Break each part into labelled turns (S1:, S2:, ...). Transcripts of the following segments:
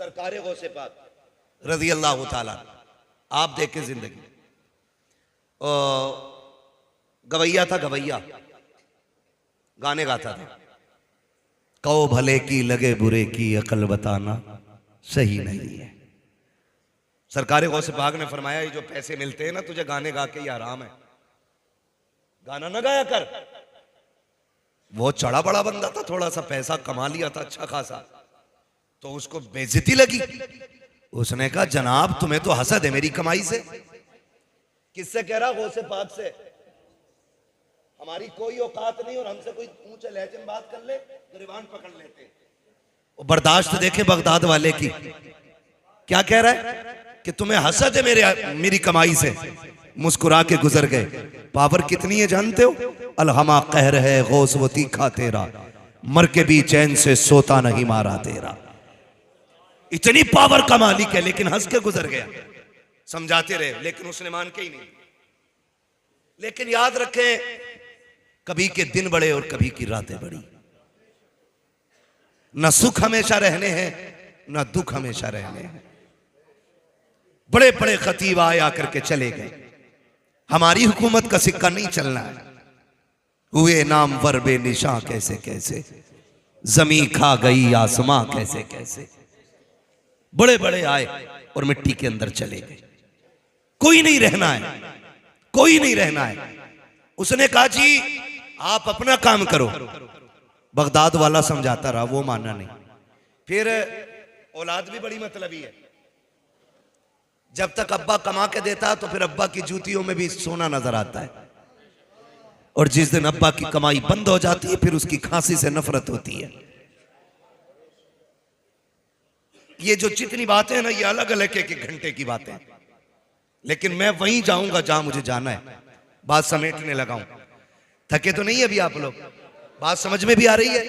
S1: सरकार गौसे पाक रज़ी अल्लाह ताला, आप देखें जिंदगी। गवैया था, गवैया गाने गाता था। कहो भले की लगे बुरे की अकल बताना सही नहीं है। सरकार गौसे पाक ने फरमाया ये जो पैसे मिलते हैं ना तुझे गाने गा के ये हराम है, गाना ना गाया कर। वो चढ़ा बड़ा बंदा था, थोड़ा सा पैसा कमा लिया था अच्छा खासा, तो उसको बेइज्जती लगी। उसने कहा जनाब तुम्हें तो हसद है मेरी कमाई से। किससे कह रहा? गौसे पाक से। हमारी कोई औकात नहीं और हमसे कोई ऊंचे लहजे में बात कर ले गिरबान पकड़ लेते। वो बर्दाश्त देखे बगदाद वाले की, क्या कह रहा है कि तुम्हें हसद है मेरी कमाई से। मुस्कुरा के गुजर गए। पावर कितनी है जानते हो? अलहमा कहर है गौस वो तीखा तेरा, मर के भी चैन से सोता नहीं मारा तेरा। इतनी पावर का मालिक है, लेकिन हंस के गुजर गया। समझाते रहे लेकिन उसने मान के ही नहीं। लेकिन याद रखें कभी के दिन बड़े और कभी की रातें बड़ी। न सुख हमेशा रहने हैं न दुख हमेशा रहने हैं। बड़े बड़े खतीब आए आकर के चले गए। हमारी हुकूमत का सिक्का नहीं चलना है। हुए नाम वर बेनिशां कैसे कैसे, जमी खा गई आसमां कैसे कैसे। बड़े बड़े आए और मिट्टी के अंदर चले गए। कोई नहीं रहना है, कोई नहीं रहना है। उसने कहा जी आप अपना काम करो। बगदाद वाला समझाता रहा, वो माना नहीं। फिर औलाद भी बड़ी मतलबी है। जब तक अब्बा कमा के देता तो फिर अब्बा की जूतियों में भी सोना नजर आता है, और जिस दिन अब्बा की कमाई बंद हो जाती है फिर उसकी खांसी से नफरत होती है। ये जो जितनी बातें हैं ना ये अलग अलग एक एक घंटे की बातें, लेकिन मैं वहीं जाऊंगा जहां मुझे जाना है। बात समेटने लगा हूं। थके तो नहीं अभी आप लोग? बात समझ में भी आ रही है?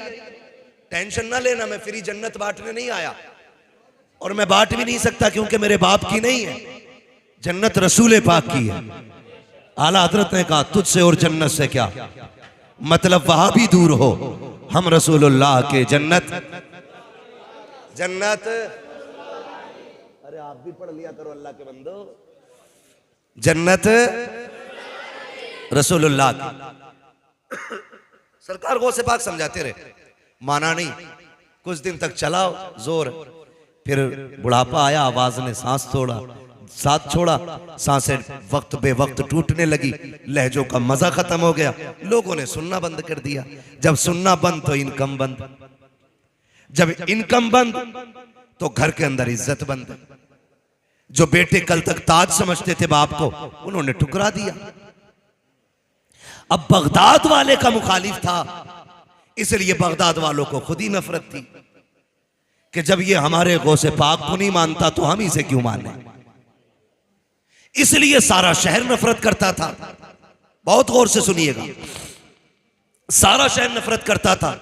S1: टेंशन ना लेना, मैं फ्री जन्नत बांटने नहीं आया, और मैं बांट भी नहीं सकता क्योंकि मेरे बाप की नहीं है, जन्नत रसूल पाक की है। आला हजरत ने कहा तुझसे और जन्नत से क्या मतलब, वहां भी दूर हो, हम रसूलुल्लाह के जन्नत जन्नत। अरे आप भी पढ़ लिया करो अल्लाह के बंदो। जन्नत रसूलुल्लाह की। सरकार गौसे पाक समझाते रहे, माना नहीं। कुछ दिन तक चलाओ जोर, फिर बुढ़ापा आया, आवाज ने साथ छोड़ा, सांसें वक्त बे वक्त टूटने लगी, लहजों का मजा खत्म हो गया, लोगों ने सुनना बंद कर दिया। जब सुनना बंद तो इनकम बंद, जब इनकम बंद तो घर के अंदर इज्जत बंद। जो बेटे कल तक ताज समझते थे बाप को, उन्होंने ठुकरा दिया। अब बगदाद वाले का मुखालिफ था, इसलिए बगदाद वालों को खुद ही नफरत थी कि जब ये हमारे गौसे पाक को नहीं मानता तो हम इसे क्यों माने। इसलिए सारा शहर नफरत करता था। बहुत गौर से सुनिएगा, सारा शहर नफरत करता था।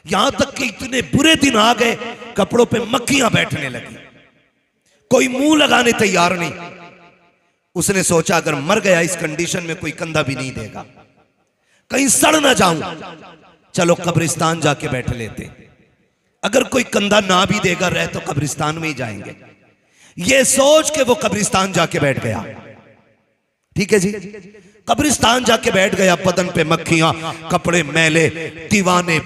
S1: यहां तक कि इतने बुरे दिन आ गए कपड़ों पे मक्खियां बैठने लगी, कोई मुंह लगाने तैयार नहीं। उसने सोचा अगर मर गया इस कंडीशन में कोई कंधा भी नहीं देगा, कहीं सड़ ना जाऊं, चलो कब्रिस्तान जाके बैठ लेते। अगर कोई कंधा ना भी देगा रह तो कब्रिस्तान में ही जाएंगे। ये सोच के वो कब्रिस्तान जाके बैठ गया। ठीक है जी, कब्रिस्तान जाके बैठ गया। बदन पे मक्खियां, कपड़े मैले, दीवाने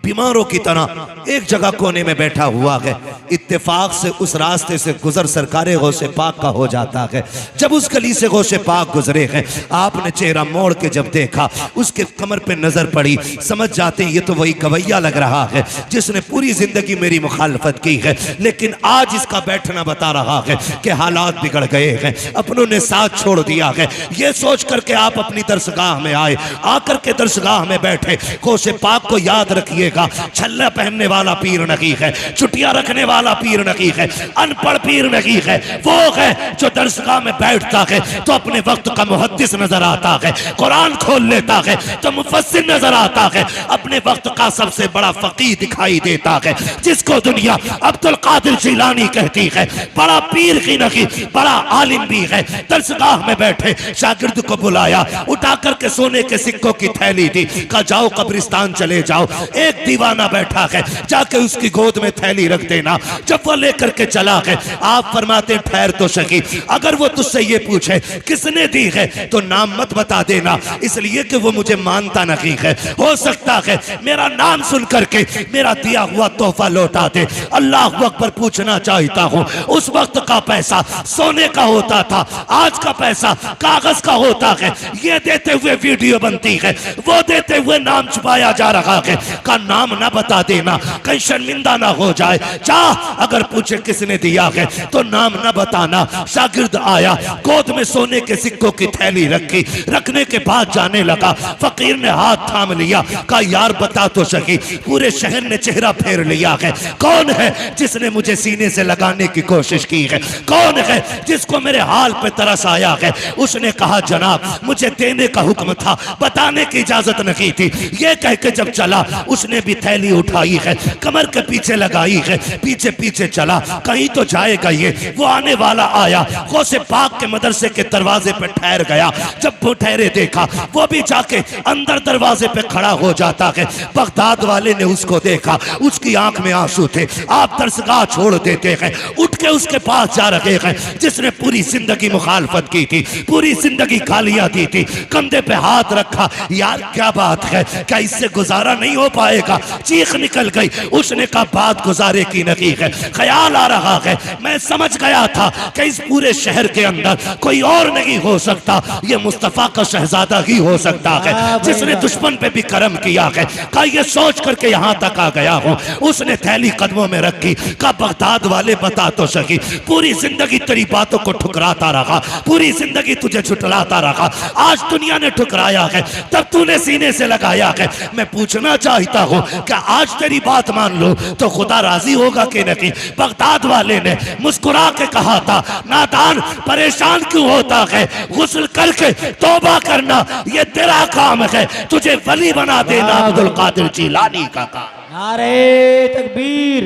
S1: बीमारों की तरह एक जगह कोने में बैठा हुआ है। इत्तेफाक से उस रास्ते से गुजर सरकारे गौसे पाक का हो जाता है। जब उस गली से गौसे पाक गुजरे हैं, आपने चेहरा मोड़ के जब देखा, उसके कमर पे नजर पड़ी, समझ जाते हैं ये तो वही गवैया लग रहा है जिसने पूरी जिंदगी मेरी मुखालफत की है, लेकिन आज इसका बैठना बता रहा है कि हालात बिगड़ गए हैं, अपनों ने साथ छोड़ दिया है। ये सोच करके आप अपनी दरसगाह में आए, आकर के दरसगाह में बैठे। गौसे पाक को याद रखिएगा, छल्ला पहनने वाला पीर नहीं है, चुटिया रखने वाला पीर नहीं है, अनपढ़ पीर नहीं है। वो है जो दरसगाह में बैठता है तो अपने वक्त का मुहद्दिस नजर आता है, कुरान खोल लेता है तो मुफस्सिर नजर आता है, अपने वक्त का सबसे बड़ा फकीह दिखाई देता है, जिसको दुनिया अब्दुल कादिर जिलानी कहती है। बड़ा पीर ही नहीं, बड़ा आलिम भी है। दरसगाह में बैठे शागिर्द को बुलाया, उठा करके सोने के सिक्कों की थैली दी, कहा जाओ कब्रिस्तान चले जाओ। एक दीवाना बैठा है, जाके उसकी गोद में थैली रख देना। जब वो लेकर के चला गए, आप फरमाते ठहर तो सकी, अगर वो तुझसे ये पूछे किसने दी है तो नाम मत बता देना, इसलिए कि वो मुझे मानता नहीं है। हो सकता है मेरा नाम सुन करके मेरा दिया हुआ तोहफा लौटा दे। अल्लाह अकबर, पूछना चाहता हूँ, उस वक्त का पैसा सोने का होता था, आज का पैसा कागज का होता है। ये देते हुए वीडियो बनती है, वो देते हुए नाम छुपाया जा रहा है। का नाम ना बता देना, कहीं शर्मिंदा ना हो जाए। चाह अगर पूछे किसने दिया है तो नाम ना बताना। शागिर्द आया, गोद में सोने के सिक्कों की थैली रखी, रखने के बाद जाने लगा। फकीर ने हाथ थाम लिया, कहा यार बता तो सकी, पूरे शहर ने चेहरा फेर लिया है, कौन है जिसने मुझे सीने से लगाने की कोशिश की है, कौन है जिसको मेरे हाल पे तरस आया है। उसने कहा जनाब मुझे देने का हुक्म था, बताने की इजाजत नहीं थी। ये कह के जब चला, उसने भी थैली उठाई है, कमर के पीछे लगाई है, पीछे पीछे चला, कहीं तो जाएगा ये। वो आने वाला आया, गौसे पाक के मदरसे के दरवाजे पे ठहर गया। जब वो ठहरे देखा, वो भी जाके अंदर दरवाजे पे खड़ा हो जाता है। बगदाद वाले ने उसको देखा, उसकी आंख में आंसू थे। आप दरसगाह छोड़ देते हैं, उठ के उसके पास जा रहे हैं जिसने पूरी जिंदगी मुखालफत की थी, पूरी जिंदगी गालियां दी थी। कंधे पे हाथ रखा, यार क्या बात है, क्या इससे गुजारा नहीं हो पाएगा? चीख निकल गई। उसने कहा बात गुजारे की नहीं है, ख्याल आ रहा है, मैं समझ गया था कि इस पूरे शहर के अंदर कोई और नहीं हो सकता, ये मुस्तफा का शहजादा ही हो सकता है जिसने दुश्मन पे भी करम किया है। कहा ये सोच करके यहाँ तक आ गया हूँ। उसने थैली कदमों में रखी, कहा बगदाद वाले बता तो सकी, पूरी जिंदगी तेरी बातों को ठुकराता रहा, पूरी जिंदगी तुझे झुठलाता रहा, आज दुनिया ने ठुकराया है, तब तूने सीने से लगाया है। मैं पूछना चाहता हूँ कि आज तेरी बात मान लो तो खुदा राजी होगा कि नहीं? बगदाद वाले ने मुस्कुरा के कहा था, नादान परेशान क्यों होता है, गुस्ल करके तौबा करना ये तेरा काम है, तुझे वली बना देना अब्दुल कादिर जिलानी का काम।
S2: नारे तकबीर,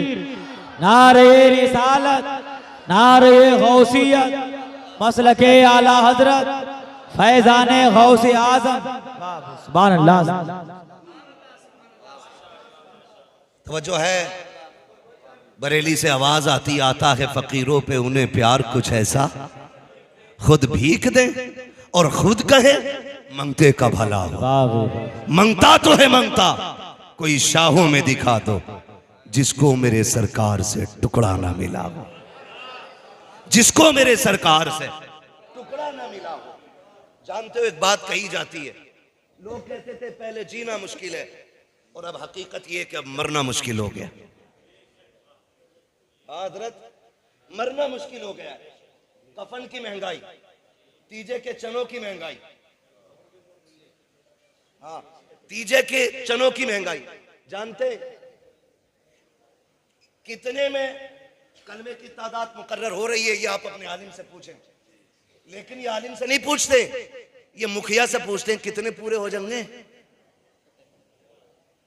S2: नारे रिसालत, नारे गौसियत, मसलके आला हजरत, फैजाने गौसे आजम। सुभान अल्लाह।
S1: तवज्जो है, बरेली से आवाज आती, आता है फकीरों पे उन्हें प्यार कुछ ऐसा, खुद भीख दे और खुद कहे मंगते का भला हो। मंगता तो है मंगता, कोई शाहों में दिखा दो जिसको मेरे सरकार से टुकड़ा ना मिला हो, जिसको मेरे सरकार से टुकड़ा ना मिला हो। जानते हो एक बात कही जाती है, लोग कहते थे पहले जीना मुश्किल है और अब हकीकत ये कि अब मरना मुश्किल हो गया। हजरत मरना मुश्किल हो गया। कफन की महंगाई, तीजे के चनों की महंगाई, हाँ तीजे के चनों की महंगाई। जानते कितने में कलमे की तादाद मुकर्रर हो रही है, ये आप अपने आलिम से पूछें। लेकिन ये आलिम से नहीं पूछते, ये मुखिया से पूछते हैं कितने पूरे हो जाएंगे।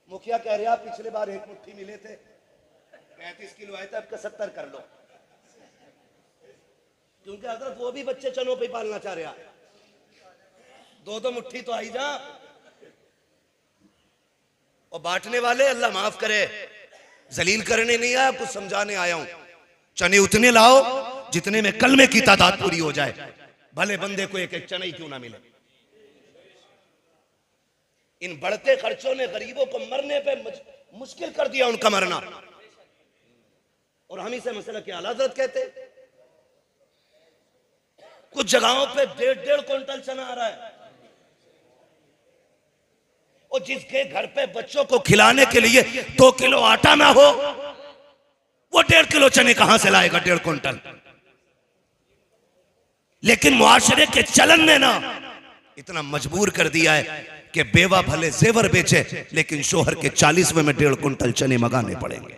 S1: मुखिया कह रहे आप पिछले बार एक मुट्ठी मिले थे, 35 किलो आए थे, अब का 70 कर लो, क्योंकि हजरत वो भी बच्चे चनों पे पालना चाह रहे हैं। दो दो मुट्ठी तो आई जा। और बांटने वाले अल्लाह माफ करे, जलील करने नहीं आया, कुछ समझाने आया हूं। चने उतने लाओ जितने में कलमे की तादाद पूरी हो जाए, भले बंदे को एक एक चना ही क्यों ना मिले। इन बढ़ते खर्चों ने गरीबों को मरने पे मुश्किल कर दिया उनका मरना। और हम इसे मसला क्या हजरत कहते। कुछ जगहों पे 1.5 क्विंटल चना आ रहा है, और जिसके घर पे बच्चों को खिलाने के लिए 2 किलो आटा ना हो, वो 1.5 किलो चने कहां से लाएगा, 1.5 क्विंटल। लेकिन मुआशरे के चलन ने ना इतना मजबूर कर दिया है कि बेवा भले जेवर बेचे, लेकिन शोहर के 40वें में 1.5 क्विंटल चने मंगाने पड़ेंगे।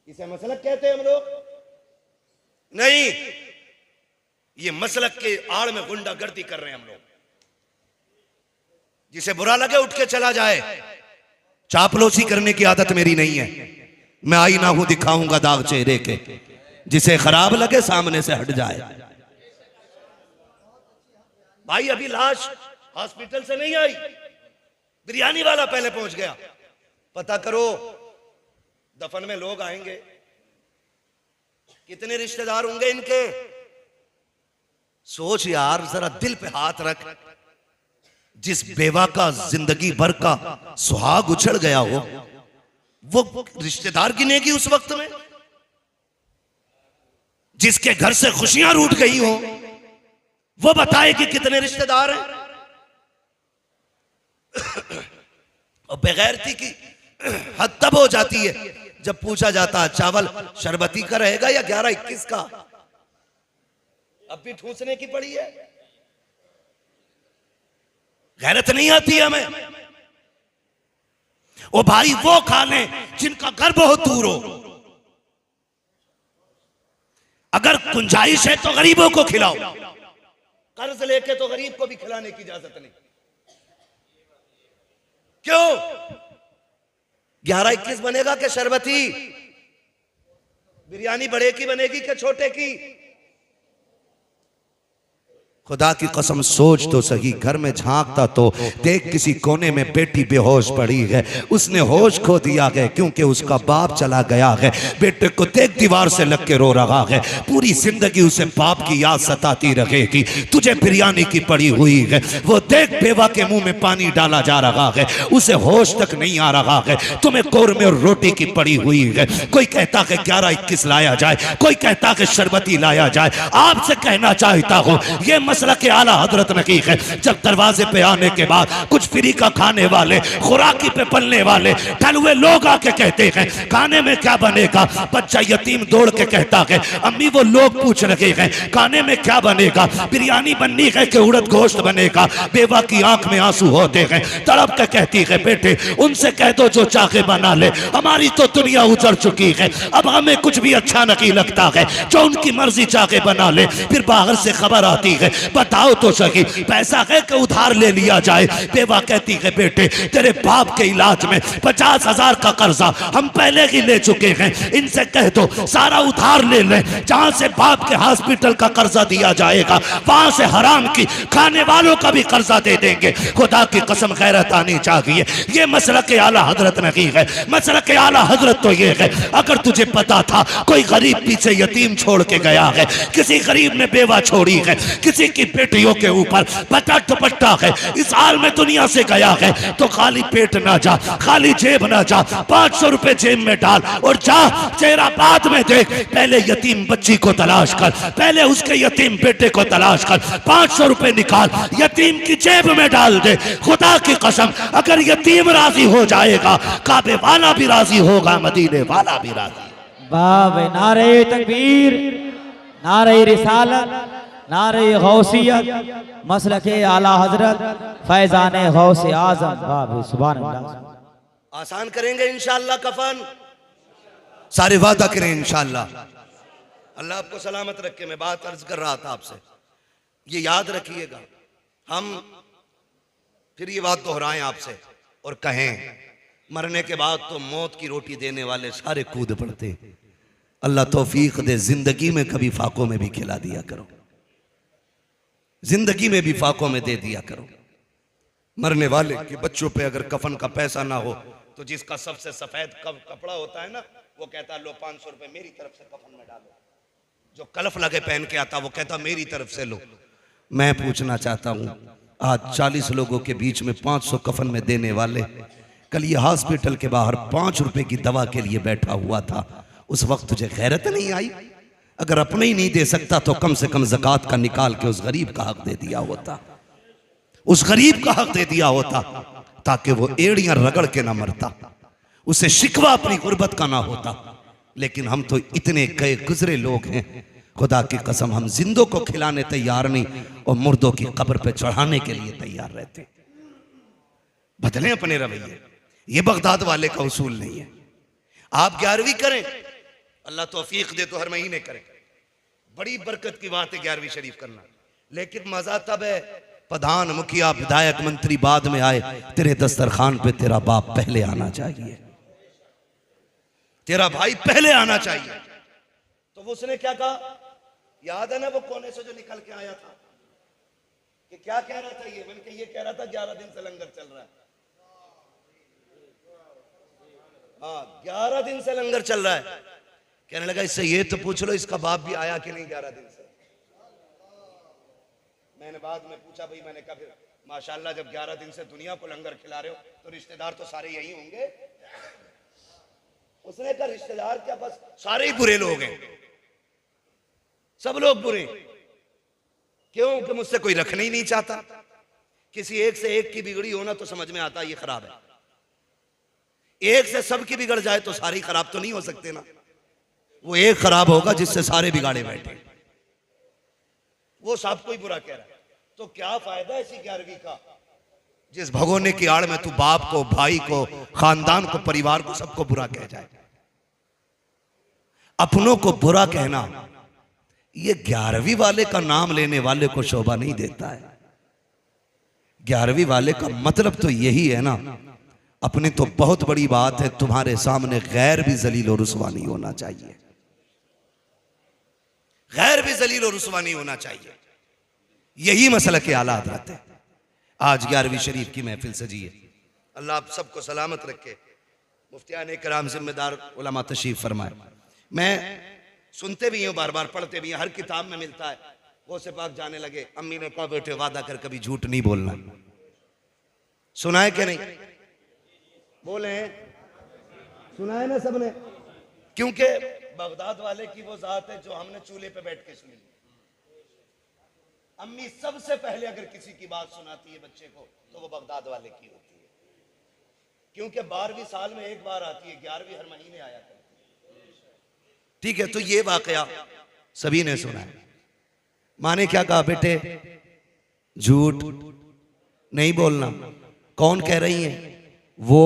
S1: इसे मसलक कहते हैं हम लोग नहीं, ये मसलक के आड़ में गुंडागर्दी कर रहे हैं हम लोग। जिसे बुरा लगे उठ के चला जाए, चापलूसी करने की आदत मेरी नहीं है। मैं आईना हूं, दिखाऊंगा दाग चेहरे के, जिसे खराब लगे सामने से हट जाए। भाई अभी लाश हॉस्पिटल से नहीं आई, बिरयानी वाला पहले पहुंच गया। पता करो दफन में लोग आएंगे, कितने रिश्तेदार होंगे इनके। सोच यार, जरा दिल पे हाथ रख। जिस बेवा का जिंदगी भर का सुहाग उछड़ गया हो, वो रिश्तेदार गिनेगी उस वक्त में। जिसके घर से खुशियां रूठ गई हो, वो बताए कि कितने रिश्तेदार हैं। और बेगैरती की हद तब हो जाती है जब पूछा जाता है चावल शरबती का रहेगा या 11-21 का। अब भी ठूसने की पड़ी है, गैरत नहीं आती है हमें। ओ भाई, वो खा ले जिनका घर बहुत दूर हो। अगर गुंजाइश है तो गरीबों को खिलाओ, कर्ज लेके तो गरीब को भी खिलाने की इजाजत नहीं। क्यों? 11-21 बनेगा कि शरबती? बिरयानी बड़े की बनेगी कि छोटे की? खुदा की कसम सोच तो सही। घर में झांकता तो देख किसी कोने में बेटी बेहोश पड़ी है। उसने होश खो दिया है क्योंकि उसका बाप चला गया है। बेटे को देख दीवार से लग के रो रहा है। पूरी जिंदगी उसे बाप की याद सताती रहेगी। तुझे बिरयानी की पड़ी हुई है। वो देख बेवा के मुंह में पानी डाला जा रहा है, उसे होश तक नहीं आ रहा है। तुम्हें कौरमे और रोटी की पड़ी हुई है। कोई कहता है 11-21 लाया जाए, कोई कहता है शरबती लाया जाए। आपसे कहना चाहता हूं, ये मसला के आला हजरत नहीं है। जब दरवाजे पे आने के बाद कुछ फ्री का खाने वाले, खुराकी पे पलने वाले ठल हुए लोग आके कहते हैं खाने में क्या बनेगा। बच्चा यतीम दौड़ के कहता है अम्मी वो लोग पूछ रहे हैं खाने में क्या बनेगा, बिरयानी बननी है कि उड़द गोश्त बनेगा। बेवा की आंख में आंसू होते हैं, तड़प के कहती है बेटे उनसे कह दो जो चाहे बना ले, हमारी तो दुनिया उजड़ चुकी है, अब हमें कुछ भी अच्छा नहीं लगता है, जो उनकी मर्जी चाहे बना ले। फिर बाहर से खबर आती है बताओ तो सही पैसा है कि उधार ले लिया जाए। बेवा कहती है बेटे तेरे बाप के इलाज में 50,000 का कर्जा हम पहले ही ले चुके हैं, इनसे कह दो सारा उधार ले लें। जहां से बाप के हॉस्पिटल का कर्जा दिया जाएगा वहां से हराम की खाने वालों का भी कर्जा दे देंगे। खुदा की कसम गैरत आनी चाहिए। ये मसला के आला हजरत नहीं है। मसला के आला हजरत तो ये है अगर तुझे पता था कोई गरीब पीछे यतीम छोड़ के गया है, किसी गरीब ने बेवा छोड़ी है, किसी की बेटियों के ऊपर पता दुपट्टा है, इस हाल में दुनिया से गया है, तो खाली पेट ना जा, खाली जेब ना जा, 500 रुपए जेब में डाल और जा चेहरा बाद में देख। पहले यतीम बच्ची को तलाश कर, पहले उसके यतीम बेटे को तलाश कर, 500 रुपए निकाल यतीम की जेब में डाल दे। खुदा की कसम अगर यतीम राजी हो जाएगा काबे वाला भी राजी होगा, मदीने वाला भी राजी।
S2: वाह, नारे तकबीर, नारे रिसालत, नारे गौसियत, मसलके आला हजरत, फैजाने गौस आजम। वाह, सुभान अल्लाह।
S1: आसान करेंगे इंशाअल्लाह कफन, सारे वादा करें इंशाअल्लाह। अल्लाह आपको सलामत रखे। मैं बात अर्ज कर रहा था आपसे, ये याद रखिएगा। हम फिर ये बात दोहराएं आपसे और कहें मरने के बाद तो मौत की रोटी देने वाले सारे कूद पड़ते। अल्लाह तौफीक दे, जिंदगी में कभी फाकों में भी खिला दिया करो, जिंदगी में भी फाकों में दे दिया करो। मरने वाले के बच्चों पे अगर कफन का पैसा ना हो तो जिसका सबसे सफेद कपड़ा होता है ना, वो कहता लो 500 रुपए मेरी तरफ से कफन में डालो। जो कलफ लगे पहन के आता वो कहता मेरी तरफ से लो। मैं पूछना चाहता हूं, आज 40 लोगों के बीच में 500 कफन में देने वाले, कल ये हॉस्पिटल के बाहर 5 रुपए की दवा के लिए बैठा हुआ था, उस वक्त तुझे गैरत नहीं आई? अगर अपने ही नहीं दे सकता तो कम से कम ज़कात का निकाल के उस गरीब का हक दे दिया होता, उस गरीब का हक दे दिया होता, ताकि वो एड़ियां रगड़ के ना मरता, उसे शिकवा अपनी गुर्बत का ना होता। लेकिन हम तो इतने गए गुजरे लोग हैं, खुदा की कसम हम जिंदों को खिलाने तैयार नहीं और मुर्दों की कब्र पे चढ़ाने के लिए तैयार रहते। बदलें अपने रवैये, ये बगदाद वाले का उसूल नहीं है। आप 11वीं करें, अल्लाह तौफीक दे तो हर महीने करें, बड़ी बरकत की बात है 11वीं शरीफ करना। लेकिन मजा तब है प्रधान मुखिया विधायक मंत्री बाद में आए, तेरे दस्तरखान पे तेरा बाप पहले आना चाहिए, तेरा भाई पहले आना चाहिए। तो वो उसने क्या कहा, याद है ना वो कोने से जो निकल के आया था कि क्या कह रहा था, ये बल्कि ये कह रहा था 11 दिन से लंगर चल रहा है। हाँ 11 दिन से लंगर चल रहा है। कहने लगा इससे ये तो पूछ लो इसका बाप भी आया कि नहीं 11 दिन से। मैंने बाद में पूछा, भाई मैंने कहा फिर माशाल्लाह जब 11 दिन से दुनिया को लंगर खिला रहे हो तो रिश्तेदार तो सारे यही होंगे। उसने कहा रिश्तेदार क्या, बस सारे ही बुरे लोग हैं, सब लोग बुरे। क्यों कि मुझसे कोई रखना ही नहीं चाहता। किसी एक से एक की बिगड़ी होना तो समझ में आता ये खराब है, एक से सब की बिगड़ जाए तो सारी खराब तो नहीं हो सकते ना। वो एक खराब होगा जिससे सारे बिगाड़े बैठे, वो सबको ही बुरा कह रहा है। तो क्या फायदा ऐसी 11वीं का जिस भगोने की आड़ में तू बाप को, भाई को, खानदान को, परिवार को, सबको बुरा कह जाए। अपनों को बुरा कहना ये 11वीं वाले का नाम लेने वाले को शोभा नहीं देता है। 11वीं वाले का मतलब तो यही है ना, अपने तो बहुत बड़ी बात है, तुम्हारे सामने गैर भी जलील और रुसवा नहीं होना चाहिए, गैर भी जलील और रुसवा नहीं होना चाहिए। यही मसला के आला हज़रत है। आज 11वीं शरीफ की महफिल सजी है। अल्लाह आप सबको सलामत रखे। मुफ्तियान कराम जिम्मेदार उलमा तशरीफ फरमाए। मैं सुनते भी हूँ, बार बार पढ़ते भी हैं, हर किताब में मिलता है। वो से पाक जाने लगे, अम्मी ने कहा बेटे वादा कर कभी झूठ नहीं बोलना। सुना है कि नहीं? बोले सुना है ना सबने? क्योंकि बगदाद वाले की वो जात है जो हमने चूल्हे पे बैठ के सुनी। अम्मी सबसे पहले अगर किसी की बात सुनाती है बच्चे को तो वो बगदाद वाले की होती है, क्योंकि 12वीं साल में एक बार आती है, 11वीं हर महीने आया करती है। ठीक है, तो ये वाकया सभी ने सुना है। माँ ने क्या कहा, बेटे झूठ नहीं बोलना। कौन कह रही है? वो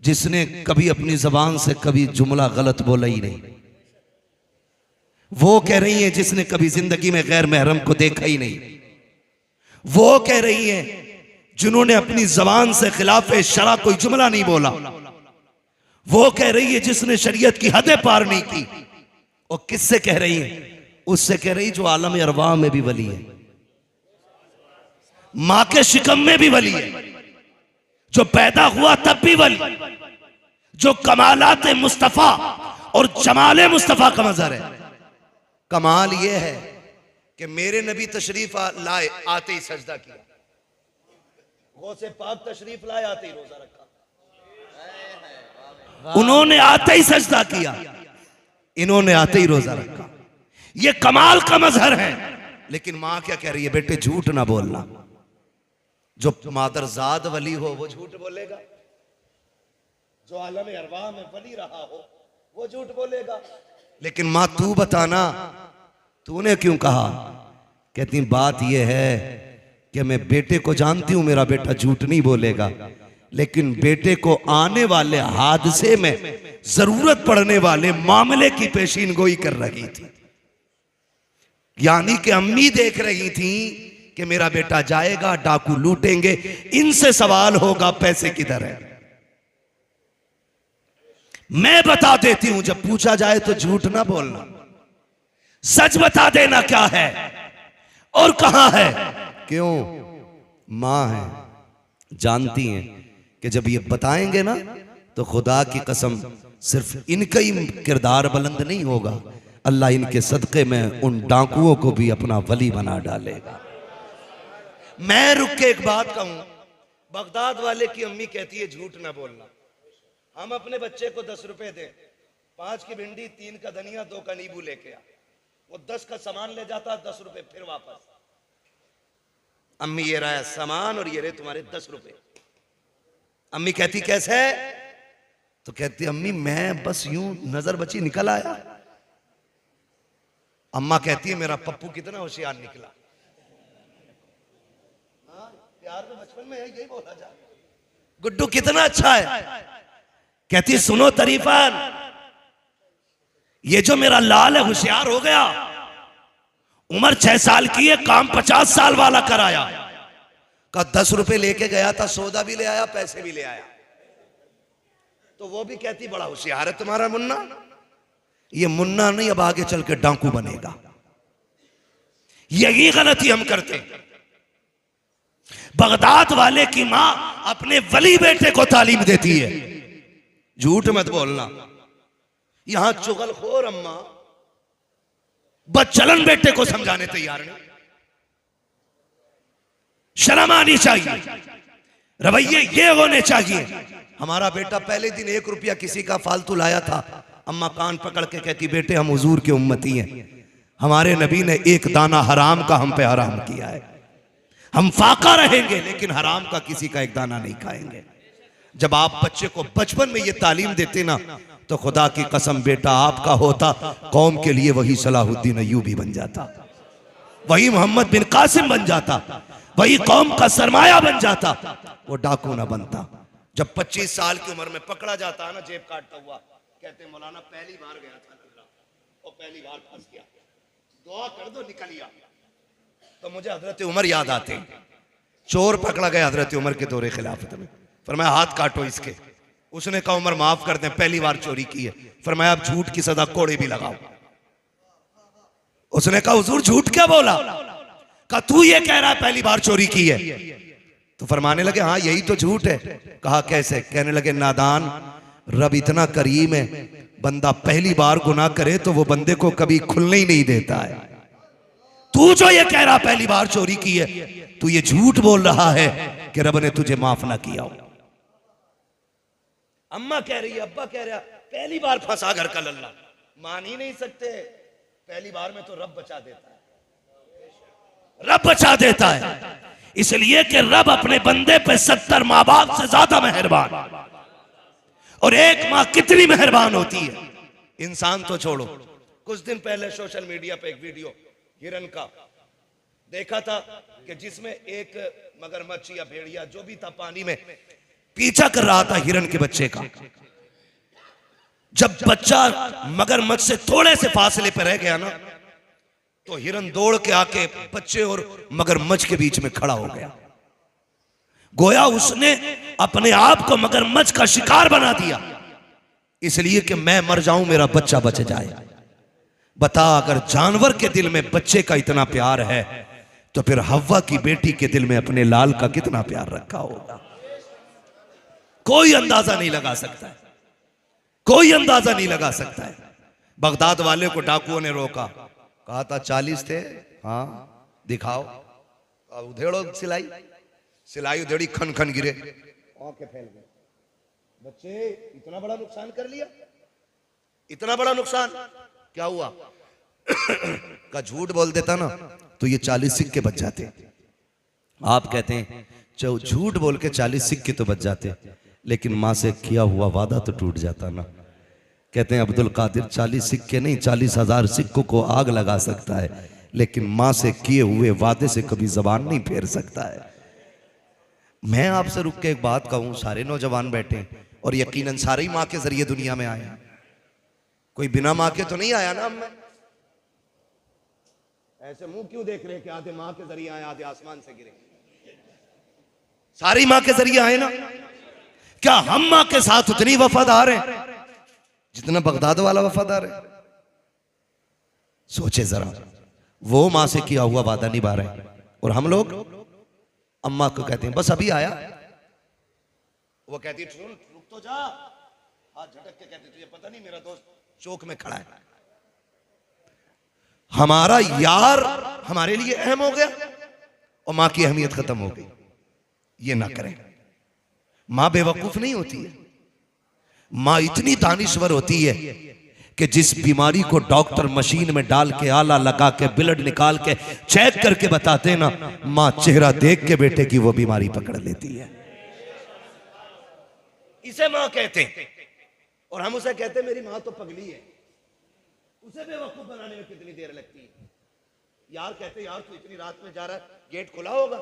S1: जिसने कभी अपनी जबान से कभी जुमला गलत बोला ही नहीं। वो कह रही है जिसने कभी जिंदगी में गैर महरम को देखा ही नहीं। वो कह रही है जिन्होंने अपनी जबान से खिलाफ शरा कोई जुमला नहीं बोला। वो कह रही है जिसने शरीयत की हदें पार नहीं की। और किससे कह रही है? उससे कह रही जो आलम अरवाह में भी वली है, मां के शिकम में भी वली है, जो पैदा हुआ तब भी वली, जो कमालात मुस्तफा और जमाले मुस्तफा का मजहर है। कमाल यह है कि मेरे नबी तशरीफ लाए आते ही सजदा किया, गौसे पाक तशरीफ लाए आते ही रोजा रखा, उन्होंने आते ही सजदा किया, इन्होंने आते ही रोजा रखा। ये कमाल का मजहर है। लेकिन मां क्या कह रही है? बेटे झूठ ना बोलना। जो मादरजाद वली हो वो झूठ बोलेगा, जो आलम अरवाह में वली रहा हो वो झूठ बोलेगा। लेकिन मां तू बताना, तूने क्यों कहा? कहती बात यह है कि मैं बेटे को जानती हूं, मेरा बेटा झूठ नहीं बोलेगा, लेकिन बेटे को आने वाले हादसे में जरूरत पड़ने वाले मामले की पेशीन गोई कर रही थी। यानी कि अम्मी देख रही थी कि मेरा बेटा जाएगा, डाकू लूटेंगे, इनसे सवाल होगा पैसे किधर है। मैं बता देती हूं, जब पूछा जाए तो झूठ ना बोलना, सच बता देना क्या है और कहां है। क्यों? मां है, जानती हैं कि जब ये बताएंगे ना तो खुदा की कसम सिर्फ इनका ही किरदार बुलंद नहीं होगा, अल्लाह इनके सदक़े में उन डाकुओं को भी अपना वली बना डालेगा। मैं रुक के एक बात कहूं, बगदाद वाले की अम्मी कहती है झूठ ना बोलना। हम अपने बच्चे को 10 रुपए दें, 5 की भिंडी, 3 का धनिया, 2 का नींबू लेके आ, वो 10 का सामान ले जाता, 10 रुपए फिर वापस। अम्मी ये रहा सामान और ये रहे तुम्हारे 10 रुपए। अम्मी कहती कैसे? तो कहती अम्मी मैं बस यूं नजर बची निकल आया। अम्मा कहती है मेरा पप्पू कितना होशियार निकला। हाँ, प्यार में बचपन में यही बोला जा, गुड्डू कितना अच्छा है। कहती सुनो तरीफान, ये जो मेरा लाल है होशियार हो गया, उम्र 6 साल की है, काम 50 साल वाला कराया। का 10 रुपए लेके गया था, सौदा भी ले आया, पैसे भी ले आया। तो वो भी कहती बड़ा होशियार है तुम्हारा मुन्ना। ये मुन्ना नहीं, अब आगे चल के डाकू बनेगा। यही गलती हम करते हैं। बगदाद वाले की मां अपने वली बेटे को तालीम देती है झूठ मत बोलना। यहां चुगलखोर अम्मा बदचलन बेटे को समझाने तैयार नहीं। शर्म आनी चाहिए, रवैये ये होने चाहिए। हमारा बेटा पहले दिन 1 रुपया किसी का फालतू लाया था, अम्मा कान पकड़ के कहती बेटे हम हुजूर के उम्मती हैं, हमारे नबी ने एक दाना हराम का हम पे हराम किया है, हम फाका रहेंगे लेकिन हराम का किसी का एक दाना नहीं खाएंगे। जब आप बच्चे को बचपन में ये तालीम देते ना, तो खुदा की कसम बेटा आपका होता, कौम के लिए वही सलाहुद्दीन अय्यूबी बन जाता, वही मोहम्मद बिन कासिम बन जाता, वही कौम का सरमाया बन जाता, वो डाकू ना बनता। जब 25 साल की उम्र में पकड़ा जाता है ना जेब काटता हुआ, कहते हैं मौलाना पहली बार गया था और पहली बार फंस गया, दुआ कर दो निकल गया। तो मुझे हजरत उमर याद आते हैं। चोर पकड़ा गया हजरत उमर के दौरे खिलाफत में, फरमाया हाथ काटो इसके। उसने कहा उमर माफ कर दें, पहली बार चोरी की है। फरमाया अब झूठ की सजा कोड़े भी लगाओ। उसने कहा हुजूर झूठ क्या बोला? कहा तू ये कह रहा है पहली बार चोरी की है। तो फरमाने लगे हाँ यही तो झूठ है। कहा कैसे? कहने लगे नादान, रब इतना करीम है, बंदा पहली बार गुनाह करे तो वो बंदे को कभी खुलने ही नहीं देता है। तू जो ये कह रहा पहली बार चोरी की है, तू ये झूठ बोल रहा है कि रब ने तुझे माफ ना किया हो। अम्मा कह रही है, अब्बा कह रहा, पहली बार फंसा घर का लल्ला, मान ही नहीं सकते। पहली बार में तो रब बचा देता है, रब बचा देता है, इसलिए कि रब अपने बंदे पे 70 माँ बाप से ज्यादा मेहरबान। और एक माँ कितनी मेहरबान होती है, इंसान तो छोड़ो। कुछ दिन पहले सोशल मीडिया पे एक वीडियो हिरन का देखा था कि जिसमें एक मगरमच्छ या भेड़िया जो भी था पानी में पीछा कर रहा था हिरन के बच्चे का। जब बच्चा मगरमच्छ से थोड़े से फासले पर रह गया ना, तो हिरन दौड़ के आके बच्चे और मगरमच्छ के बीच में खड़ा हो गया। गोया उसने अपने आप को मगरमच्छ का शिकार बना दिया, इसलिए कि मैं मर जाऊं मेरा बच्चा बच जाए। बता, अगर जानवर के दिल में बच्चे का इतना प्यार है, तो फिर हव्वा की बेटी के दिल में अपने लाल का कितना प्यार रखा होगा। कोई अंदाजा नहीं लगा सकता है, कोई अंदाजा नहीं लगा सकता है। बगदाद वाले को डाकुओं ने रोका, कहा था 40 थे, हाँ दिखाओ। उधेड़ो सिलाई, सिलाई उधेड़ी, खन खन गिरे, आंखें फैल गई। बच्चे इतना बड़ा नुकसान कर लिया, इतना बड़ा नुकसान क्या हुआ? का झूठ बोल देता ना तो ये 40 सिक्के बच जाते। आप कहते हैं झूठ बोल के 40 सिक्के तो बच जाते, लेकिन मां से किया हुआ वादा तो टूट जाता ना। कहते हैं अब्दुल कादिर 40 सिक्के नहीं 40,000 सिक्कों को आग लगा सकता है, लेकिन मां से किए हुए वादे से कभी जबान नहीं फेर सकता है। मैं आपसे रुक के एक बात कहूं, सारे नौजवान बैठे और यकीनन सारे ही मां के जरिए दुनिया में आए, कोई बिना मां के तो नहीं आया ना। हम ऐसे मुंह क्यों देख रहे हैं कि आधे मां के जरिए आए आधे आसमान से गिरे? सारी मां के जरिए आए ना। क्या हम मां के साथ उतनी वफादार हैं जितना बगदाद वाला वफादार है? सोचे जरा, वो मां से किया हुआ वादा निभा रहे हैं और हम लोग अम्मा को कहते हैं बस अभी आया, वो कहती है रुक तो जा, हाथ झटक के कहते तुझे पता नहीं मेरा दोस्त चौक में खड़ा है। हमारा यार हमारे लिए अहम हो गया और मां की अहमियत खत्म हो गई। ये ना करें। मां बेवकूफ नहीं होती है, मां इतनी दानिश्वर होती है कि जिस बीमारी को डॉक्टर मशीन में डाल के आला लगा के ब्लड निकाल के चेक करके बताते ना, मां चेहरा देख के बेटे की वो बीमारी पकड़ लेती है। इसे मां कहते हैं और हम उसे कहते हैं मेरी मां तो पगली है। उसे बेवकूफ बनाने में कितनी देर लगती है? यार कहते यार तू इतनी रात में जा रहा है, गेट खुला होगा,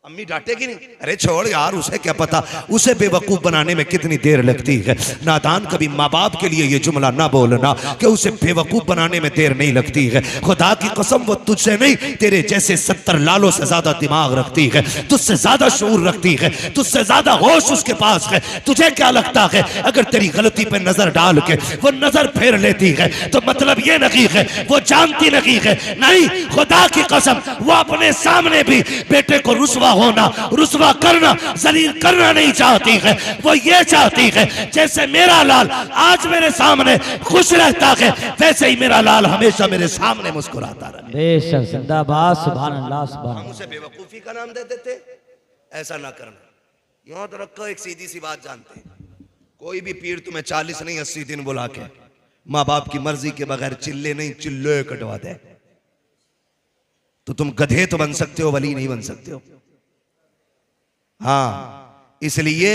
S1: अम्मी डांटेगी नहीं? अरे छोड़ यार, उसे क्या पता उसे बेवकूफ बनाने में कितनी देर लगती है। नादान, कभी माँ बाप के लिए ये जुमला ना बोलना कि उसे बेवकूफ बनाने में देर नहीं लगती है। खुदा की कसम वो तुझसे नहीं, तेरे जैसे 70 लालों से ज्यादा दिमाग रखती है, तुझसे ज्यादा शऊर रखती है, तुझसे ज्यादा होश उसके पास है। तुझे क्या लगता है अगर तेरी गलती पे नजर डाल के वो नजर फेर लेती है तो मतलब ये नहीं है वो जानती नहीं है? नहीं, खुदा की कसम वो अपने सामने भी बेटे को रुसवा रुसवा होना, रुसवा करना, जलील करना नहीं चाहती है। वो ये चाहती है जैसे मेरा लाल आज मेरे सामने खुश रहता है, वैसे ही मेरा लाल हमेशा मेरे सामने मुस्कुराता रहे।
S2: बेशक जिंदाबाद, सुभान अल्लाह सुभान
S1: हम उसे बेवकूफी का नाम दे देते, ऐसा ना करना। याद रखो, एक सीधी सी बात जानते हैं, कोई भी पीर तुम्हें 40 नहीं 80 दिन बुला के माँ बाप की मर्जी के बगैर चिल्ले नहीं चिल्ले कटवा दे तो तुम गधे तो बन सकते हो, वली नहीं बन सकते हो। हाँ, इसलिए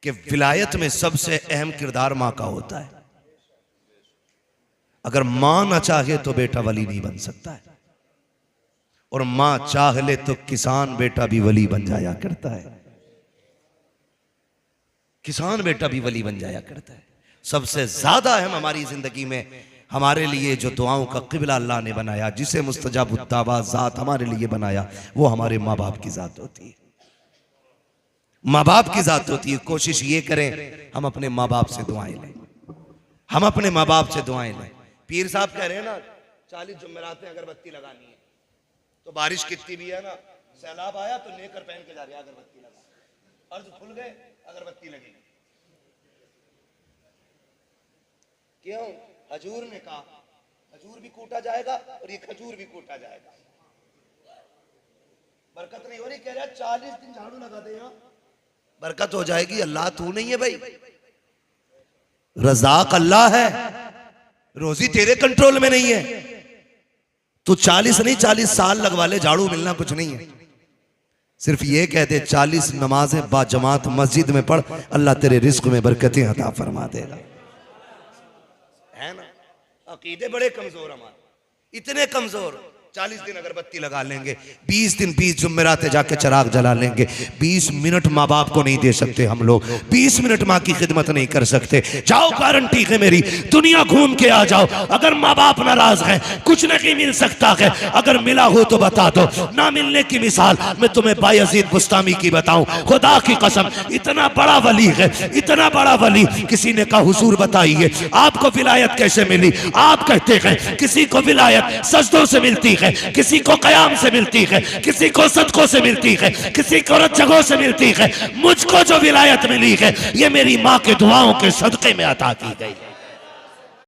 S1: कि विलायत में सबसे अहम किरदार मां का होता है। अगर मां ना चाहे तो बेटा वली नहीं बन सकता है, और मां चाह ले तो किसान बेटा भी वली बन जाया करता है। किसान बेटा भी वली बन जाया करता है। सबसे ज्यादा अहम हमारी जिंदगी में हमारे लिए जो दुआओं का क़िबला अल्लाह ने बनाया, जिसे मुस्तजाब दावा ज़ात हमारे लिए बनाया, वो हमारे माँ बाप की ज़ात होती है। माँ बाप की ज़ात होती है। कोशिश ये करें हम अपने माँ बाप से दुआएं लें, हम अपने माँ बाप से दुआएं लें। पीर साहब कह रहे हैं ना 40 जुमेरात में अगरबत्ती लगानी है, तो बारिश कितनी भी है ना, सैलाब आया तो लेकर पहन के जा रहे हैं अगरबत्ती लगा, अर्ज खुल गए अगरबत्ती लगेगी। क्यों? हजूर ने कहा खजूर भी कूटा जाएगा और ये खजूर भी कूटा जाएगा। बरकत नहीं हो रही, कह रहा 40 दिन झाड़ू लगा दे, यहाँ बरकत हो जाएगी। अल्लाह तू नहीं है भाई, रज़ाक अल्लाह है, रोजी तेरे कंट्रोल में नहीं है। तू 40 नहीं 40 साल लगवा ले, झाड़ू मिलना कुछ नहीं है। सिर्फ ये कहते 40 नमाजें बाजमात मस्जिद में पढ़, अल्लाह तेरे रिस्क में बरकतें अता फरमा देगा। है ना? अकीदे बड़े कमजोर हमारे, इतने कमजोर। 40 दिन अगरबत्ती लगा लेंगे, 20 दिन 20 जुम्मेराते जाके चिराग जला लेंगे। 20 मिनट माँ बाप को नहीं दे सकते हम लोग, 20 मिनट माँ की खिदमत नहीं कर सकते। जाओ, गारंटी है मेरी, दुनिया घूम के आ जाओ, अगर माँ बाप नाराज हैं कुछ नहीं मिल सकता है। अगर मिला हो तो बता दो, ना मिलने की मिसाल मैं तुम्हें बायजीद बुस्तामी की बताऊं, खुदा की कसम, इतना बड़ा वली है, इतना बड़ा वली। किसी ने कहा हुजूर बताइए आपको विलायत कैसे मिली? आप कहते हैं किसी को विलायत सजदों से मिलती है, किसी को कयाम से मिलती है, किसी को सदकों से मिलती है, किसी को जगहों से मिलती है। मुझको जो विलायत मिली है ये मेरी माँ के दुआओं के सदके में अता की गई।